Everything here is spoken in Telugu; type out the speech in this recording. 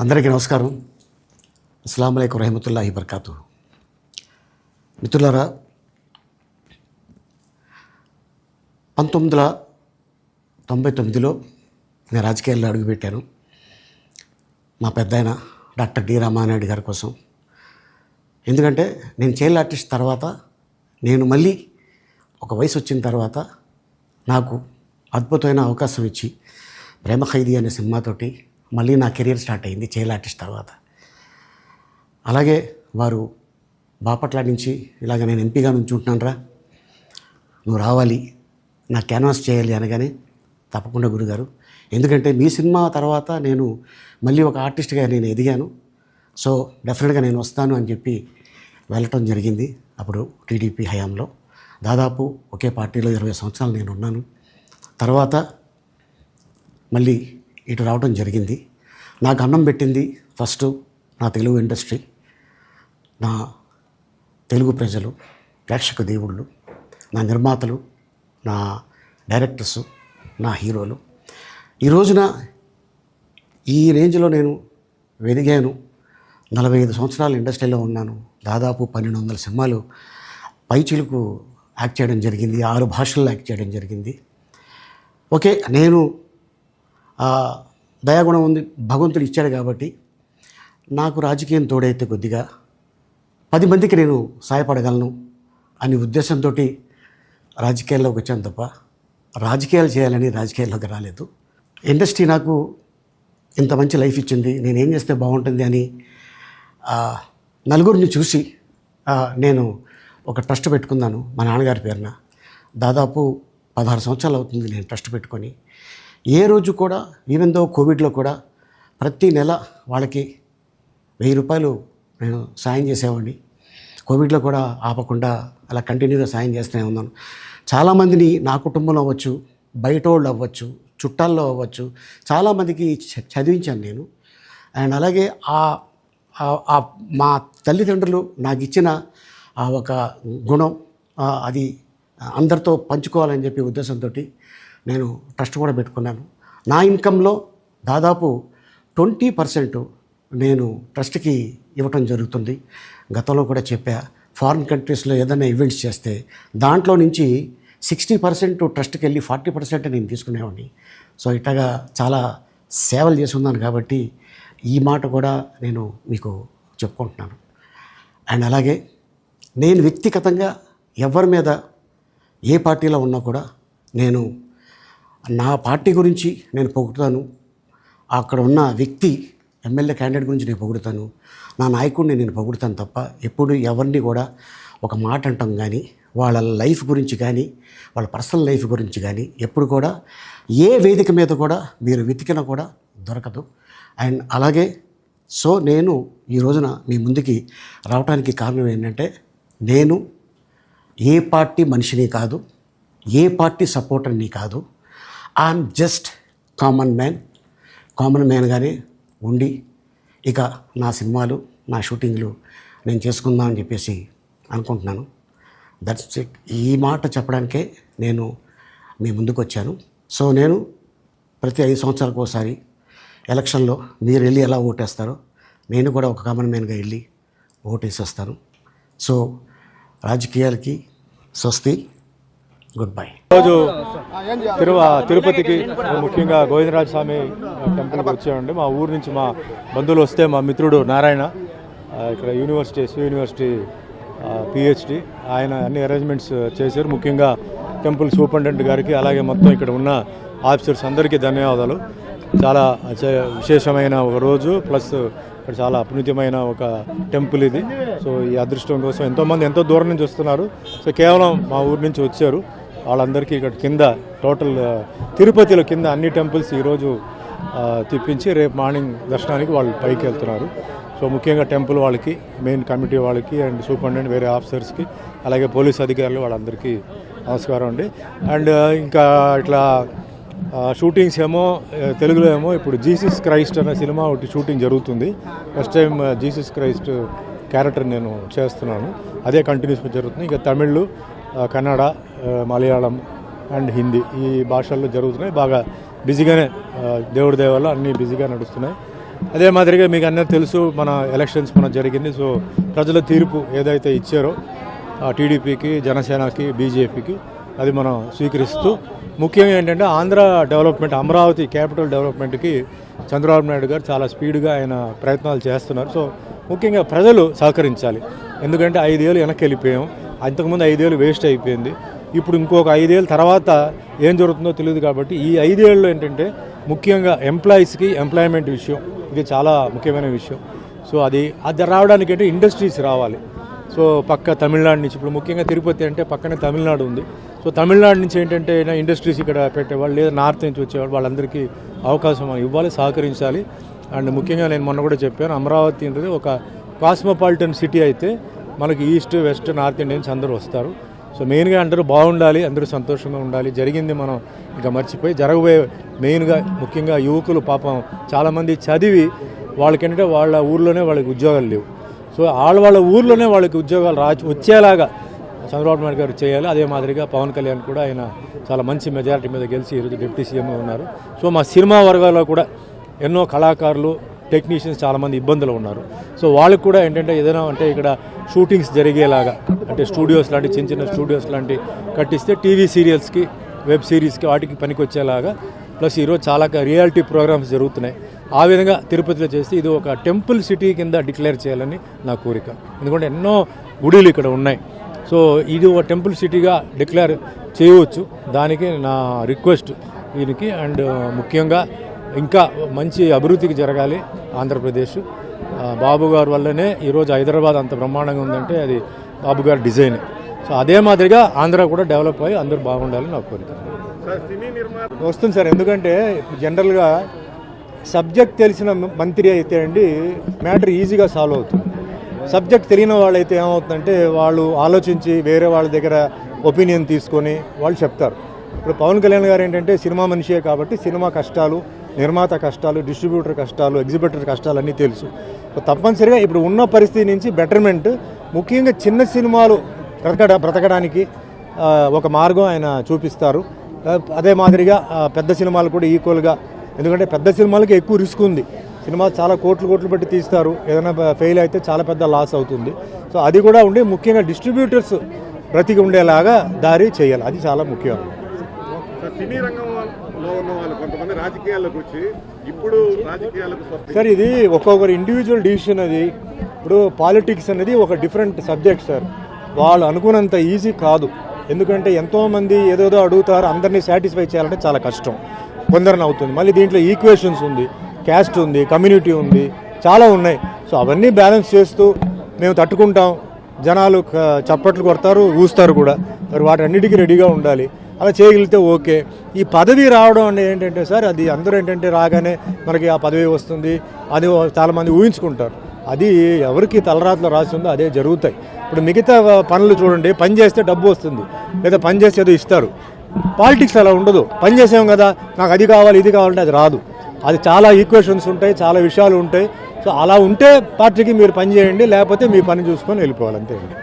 అందరికీ నమస్కారం. అస్సలాము అలైకుం రహమతుల్లాహి బర్కాతు. మిత్రులారా, 1999లో నేను రాజకీయాల్లో అడుగుపెట్టాను. మా పెద్దాయన డాక్టర్ డి రామానాయుడు గారి కోసం. ఎందుకంటే నేను చైల్డ్ ఆర్టిస్ట్ తర్వాత నేను మళ్ళీ ఒక వయసు వచ్చిన తర్వాత నాకు అద్భుతమైన అవకాశం ఇచ్చి ప్రేమ ఖైదీ అనే సినిమాతోటి మళ్ళీ నా కెరీర్ స్టార్ట్ అయింది చైల్డ్ ఆర్టిస్ట్ తర్వాత. అలాగే వారు బాపట్ల నుంచి ఇలాగ నేను ఎంపీగా నుంచుంటున్నాను రా, నువ్వు రావాలి, నా క్యాన్వాస్ చేయాలి అనగానే తప్పకుండా గురుగారు, ఎందుకంటే మీ సినిమా తర్వాత నేను మళ్ళీ ఒక ఆర్టిస్ట్గా నేను ఎదిగాను, సో డెఫినెట్గా నేను వస్తాను అని చెప్పి వెళ్ళటం జరిగింది. అప్పుడు టీడీపీ హయాంలో దాదాపు ఒకే పార్టీలో 20 సంవత్సరాలు నేను ఉన్నాను. తర్వాత మళ్ళీ ఇటు రావడం జరిగింది. నాకు అన్నం పెట్టింది ఫస్ట్ నా తెలుగు ఇండస్ట్రీ, నా తెలుగు ప్రజలు, ప్రేక్షక దేవుళ్ళు, నా నిర్మాతలు, నా డైరెక్టర్సు, నా హీరోలు. ఈ రోజున ఈ రేంజ్లో నేను ఎదిగాను. 45 సంవత్సరాలు ఇండస్ట్రీలో ఉన్నాను. దాదాపు 1200 సినిమాలు పైచిలుకు యాక్ట్ చేయడం జరిగింది. 6 భాషల్లో యాక్ట్ చేయడం జరిగింది. ఓకే, నేను దయాగుణం ఉంది, భగవంతుడు ఇచ్చాడు కాబట్టి నాకు రాజకీయం తోడైతే కొద్దిగా 10 మందికి నేను సహాయపడగలను అనే ఉద్దేశంతో రాజకీయాల్లోకి వచ్చాను తప్ప రాజకీయాలు చేయాలని రాజకీయాల్లోకి రాలేదు. ఇండస్ట్రీ నాకు ఇంత మంచి లైఫ్ ఇచ్చింది, నేనేం చేస్తే బాగుంటుంది అని నలుగురిని చూసి నేను ఒక ట్రస్ట్ పెట్టుకున్నాను మా నాన్నగారి పేరున. దాదాపు 16 సంవత్సరాలు అవుతుంది నేను ట్రస్ట్ పెట్టుకొని. ఏ రోజు కూడా, ఈవెన్ దో కోవిడ్లో కూడా ప్రతి నెల వాళ్ళకి 1000 రూపాయలు నేను సాయం చేసేవాడిని. కోవిడ్లో కూడా ఆపకుండా అలా కంటిన్యూగా సాయం చేస్తూనే ఉన్నాను. చాలామందిని నా కుటుంబంలో అవ్వచ్చు, బయట వాళ్ళు అవ్వచ్చు, చుట్టాల్లో అవ్వచ్చు, చాలామందికి చదివించాను నేను. అండ్ అలాగే మా తల్లిదండ్రులు నాకు ఇచ్చిన ఒక గుణం అది అందరితో పంచుకోవాలని చెప్పి ఉద్దేశంతో నేను ట్రస్ట్ కూడా పెట్టుకున్నాను. నా ఇన్కంలో దాదాపు 20% నేను ట్రస్ట్కి ఇవ్వటం జరుగుతుంది. గతంలో కూడా చెప్పా, ఫారిన్ కంట్రీస్లో ఏదైనా ఈవెంట్స్ చేస్తే దాంట్లో నుంచి 60% ట్రస్ట్కి వెళ్ళి 40% నేను తీసుకునేవాడిని. సో ఇట్లాగా చాలా సేవలు చేసి ఉన్నాను కాబట్టి ఈ మాట కూడా నేను మీకు చెప్పుకుంటున్నాను. అండ్ అలాగే నేను వ్యక్తిగతంగా ఎవరి మీద ఏ పార్టీలో ఉన్నా కూడా నేను నా పార్టీ గురించి నేను పొగుడుతాను, అక్కడ ఉన్న వ్యక్తి ఎమ్మెల్యే క్యాండిడేట్ గురించి నేను పొగుడుతాను, నా నాయకుడిని నేను పొగుడుతాను తప్ప ఎప్పుడు ఎవరిని కూడా ఒక మాట అంటాం కానీ వాళ్ళ లైఫ్ గురించి కానీ వాళ్ళ పర్సనల్ లైఫ్ గురించి కానీ ఎప్పుడు కూడా ఏ వేదిక మీద కూడా మీరు వెతికినా కూడా దొరకదు. అండ్ అలాగే సో నేను ఈ రోజున మీ ముందుకి రావడానికి కారణం ఏంటంటే, నేను ఏ పార్టీ మనిషిని కాదు, ఏ పార్టీ సపోర్టర్ని కాదు, ఐఎమ్ జస్ట్ కామన్ మ్యాన్గానే ఉండి ఇక నా సినిమాలు, నా షూటింగ్లు నేను చేసుకుందామని చెప్పేసి అనుకుంటున్నాను. That's it. ఈ మాట చెప్పడానికే నేను మీ ముందుకు వచ్చాను. సో నేను ప్రతి 5 సంవత్సరాలకు ఒకసారి ఎలక్షన్లో మీరు వెళ్ళి ఎలా ఓటేస్తారో నేను కూడా ఒక కామన్ మ్యాన్గా వెళ్ళి ఓటేసి వస్తాను. సో రాజకీయాలకి స్వస్తి, గుడ్ బై. ఈరోజు తిరుపతికి ముఖ్యంగా గోవిందరాజ స్వామి టెంపుల్కి వచ్చామండి. మా ఊరు నుంచి మా బంధువులు వస్తే మా మిత్రుడు నారాయణ ఇక్కడ ఎస్వి యూనివర్సిటీ PhD, ఆయన అన్ని అరేంజ్మెంట్స్ చేశారు. ముఖ్యంగా టెంపుల్ సూపరింటెండెంట్ గారికి అలాగే మొత్తం ఇక్కడ ఉన్న ఆఫీసర్స్ అందరికీ ధన్యవాదాలు. చాలా విశేషమైన ఒక రోజు, ప్లస్ ఇక్కడ చాలా అపునీతమైన ఒక టెంపుల్ ఇది. సో ఈ అదృష్టం కోసం ఎంతోమంది ఎంతో దూరం నుంచి వస్తున్నారు. సో కేవలం మా ఊరు నుంచి వచ్చారు. వాళ్ళందరికీ ఇక్కడ కింద టోటల్ తిరుపతిలో కింద అన్ని టెంపుల్స్ ఈరోజు తిప్పించి రేపు మార్నింగ్ దర్శనానికి వాళ్ళు పైకి వెళ్తున్నారు. సో ముఖ్యంగా టెంపుల్ వాళ్ళకి, మెయిన్ కమిటీ వాళ్ళకి అండ్ సూపరింటెండెంట్ వేరే ఆఫీసర్స్కి అలాగే పోలీస్ అధికారులు వాళ్ళందరికీ నమస్కారం అండి. అండ్ ఇంకా ఇట్లా షూటింగ్స్ ఏమో తెలుగులో ఏమో ఇప్పుడు జీసస్ క్రైస్ట్ అనే సినిమా ఒకటి షూటింగ్ జరుగుతుంది. First time Jesus Christ character నేను చేస్తున్నాను, అదే కంటిన్యూస్గా జరుగుతుంది. ఇంకా తమిళ్, కన్నడ, మలయాళం అండ్ హిందీ ఈ భాషల్లో జరుగుతున్నాయి. బాగా బిజీగానే, దేవుడి దయ వల్ల అన్నీ బిజీగా నడుస్తున్నాయి. అదే మాదిరిగా మీకు అందరూ తెలుసు మన ఎలక్షన్స్ మన జరిగింది. సో ప్రజల తీర్పు ఏదైతే ఇచ్చారో టీడీపీకి, జనసేనకి, బీజేపీకి అది మనం స్వీకరిస్తూ ముఖ్యంగా ఏంటంటే ఆంధ్ర డెవలప్మెంట్, అమరావతి క్యాపిటల్ డెవలప్మెంట్కి చంద్రబాబు నాయుడు గారు చాలా స్పీడ్గా ఆయన ప్రయత్నాలు చేస్తున్నారు. సో ముఖ్యంగా ప్రజలు సహకరించాలి. ఎందుకంటే 5 ఏళ్ళు వెనక్కి వెళ్ళిపోయాం. అంతకుముందు 5 ఏళ్ళు వేస్ట్ అయిపోయింది. ఇప్పుడు ఇంకొక 5 ఏళ్ళ తర్వాత ఏం జరుగుతుందో తెలియదు. కాబట్టి ఈ 5 ఏళ్ళు ఏంటంటే ముఖ్యంగా ఎంప్లాయీస్కి ఎంప్లాయ్మెంట్ విషయం ఇది చాలా ముఖ్యమైన విషయం. సో అది రావడానికి అంటే ఇండస్ట్రీస్ రావాలి. సో పక్క తమిళనాడు నుంచి, ఇప్పుడు ముఖ్యంగా తిరుపతి అంటే పక్కనే తమిళనాడు ఉంది. సో తమిళనాడు నుంచి ఏంటంటే ఇండస్ట్రీస్ ఇక్కడ పెట్టేవాళ్ళు, లేదా నార్త్ నుంచి వచ్చేవాళ్ళు, వాళ్ళందరికీ అవకాశం ఇవ్వాలి, సహకరించాలి. అండ్ ముఖ్యంగా నేను మొన్న కూడా చెప్పాను, అమరావతి అనేది ఒక కాస్మోపాలిటన్ సిటీ అయితే మనకి ఈస్ట్, వెస్ట్, నార్త్ ఇండియన్స్ అందరూ వస్తారు. సో మెయిన్గా అందరూ బాగుండాలి, అందరూ సంతోషంగా ఉండాలి. జరిగింది మనం ఇంకా మర్చిపోయి జరగబోయే మెయిన్గా ముఖ్యంగా యువకులు పాపం చాలామంది చదివి వాళ్ళకేంటంటే వాళ్ళ ఊర్లోనే వాళ్ళకి ఉద్యోగాలు లేవు. సో వాళ్ళ ఊర్లోనే వాళ్ళకి ఉద్యోగాలు వచ్చేలాగా చంద్రబాబు నాయుడు గారు చేయాలి. అదే మాదిరిగా పవన్ కళ్యాణ్ కూడా ఆయన చాలా మంచి మెజారిటీ మీద గెలిచి ఈరోజు డిప్యూటీ సీఎంగా ఉన్నారు. సో మా సినిమా వర్గాల్లో కూడా ఎన్నో కళాకారులు, టెక్నీషియన్స్ చాలామంది ఇబ్బందులు ఉన్నారు. సో వాళ్ళకి కూడా ఏంటంటే ఏదైనా అంటే ఇక్కడ షూటింగ్స్ జరిగేలాగా అంటే స్టూడియోస్ లాంటి చిన్న చిన్న స్టూడియోస్ లాంటి కట్టిస్తే టీవీ సీరియల్స్కి, వెబ్ సిరీస్కి వాటికి పనికొచ్చేలాగా, ప్లస్ ఈరోజు చాలా రియాలిటీ ప్రోగ్రామ్స్ జరుగుతున్నాయి. ఆ విధంగా తిరుపతిలో చేస్తే ఇది ఒక టెంపుల్ సిటీ కింద డిక్లేర్ చేయాలని నా కోరిక. ఎందుకంటే ఎన్నో గుడిలు ఇక్కడ ఉన్నాయి. సో ఇది ఒక టెంపుల్ సిటీగా డిక్లేర్ చేయవచ్చు. దానికి నా రిక్వెస్ట్ దీనికి. అండ్ ముఖ్యంగా ఇంకా మంచి అభివృద్ధికి జరగాలి ఆంధ్రప్రదేశ్. బాబు గారి వల్లనే ఈరోజు హైదరాబాద్ అంత బ్రహ్మాండంగా ఉందంటే అది బాబు గారి డిజైన్. సో అదే మాదిరిగా ఆంధ్ర కూడా డెవలప్ అయ్యి అందరూ బాగుండాలని నా కోరిక. వస్తుంది సార్. ఎందుకంటే జనరల్గా సబ్జెక్ట్ తెలిసిన మంత్రి అయితే అండి మ్యాటర్ ఈజీగా సాల్వ్ అవుతుంది. సబ్జెక్ట్ తెలియని వాళ్ళైతే ఏమవుతుందంటే వాళ్ళు ఆలోచించి వేరే వాళ్ళ దగ్గర ఒపీనియన్ తీసుకొని వాళ్ళు చెప్తారు. ఇప్పుడు పవన్ కళ్యాణ్ గారు ఏంటంటే సినిమా మనిషే కాబట్టి సినిమా కష్టాలు, నిర్మాత కష్టాలు, డిస్ట్రిబ్యూటర్ కష్టాలు, ఎగ్జిబిటర్ కష్టాలు అన్నీ తెలుసు. సో తప్పనిసరిగా ఇప్పుడు ఉన్న పరిస్థితి నుంచి బెటర్మెంట్, ముఖ్యంగా చిన్న సినిమాలు బ్రతకడానికి ఒక మార్గం ఆయన చూపిస్తారు. అదే మాదిరిగా పెద్ద సినిమాలు కూడా ఈక్వల్గా, ఎందుకంటే పెద్ద సినిమాలకి ఎక్కువ రిస్క్ ఉంది. సినిమా చాలా కోట్లు పెట్టి తీస్తారు, ఏదైనా ఫెయిల్ అయితే చాలా పెద్ద లాస్ అవుతుంది. సో అది కూడా ఉండి ముఖ్యంగా డిస్ట్రిబ్యూటర్స్ బ్రతికి ఉండేలాగా దారి చేయాలి, అది చాలా ముఖ్యం. సినీ రంగంలో ఉన్న వాళ్ళు కొంతమంది రాజకీయాల్లోకి వచ్చి ఇప్పుడు రాజకీయాలకు సార్ ఇది ఒక్కొక్కరు ఇండివిజువల్ డిసిషన్. అది ఇప్పుడు పాలిటిక్స్ అనేది ఒక డిఫరెంట్ సబ్జెక్ట్ సార్. వాళ్ళు అనుకున్నంత ఈజీ కాదు. ఎందుకంటే ఎంతోమంది ఏదేదో అడుగుతారు, అందరినీ సాటిస్ఫై చేయాలంటే చాలా కష్టం, కొందరిని అవుతుంది. మళ్ళీ దీంట్లో ఈక్వేషన్స్ ఉంది, క్యాస్ట్ ఉంది, కమ్యూనిటీ ఉంది, చాలా ఉన్నాయి. సో అవన్నీ బ్యాలెన్స్ చేస్తూ మేము తట్టుకుంటాం, జనాలు చప్పట్లు కొడతారు, ఊస్తారు కూడా, మరి వాటన్నిటికీ రెడీగా ఉండాలి. అలా చేయగలిగితే ఓకే. ఈ పదవి రావడం అంటే ఏంటంటే సార్, అది అందరూ ఏంటంటే రాగానే మనకి ఆ పదవి వస్తుంది అది చాలామంది ఊహించుకుంటారు. అది ఎవరికి తలరాతలో రాసి ఉందో అదే జరుగుతాయి. ఇప్పుడు మిగతా పనులు చూడండి, పని చేస్తే డబ్బు వస్తుంది, లేదా పని చేస్తే ఏదో ఇస్తారు. పాలిటిక్స్ అలా ఉండదు. పని చేసాం కదా, నాకు అది కావాలి ఇది కావాలంటే అది రాదు. అది చాలా ఈక్వేషన్స్ ఉంటాయి, చాలా విషయాలు ఉంటాయి. సో అలా ఉంటే పార్టీకి మీరు పని చేయండి, లేకపోతే మీ పని చూసుకొని వెళ్ళిపోవాలి, అంతే అండి.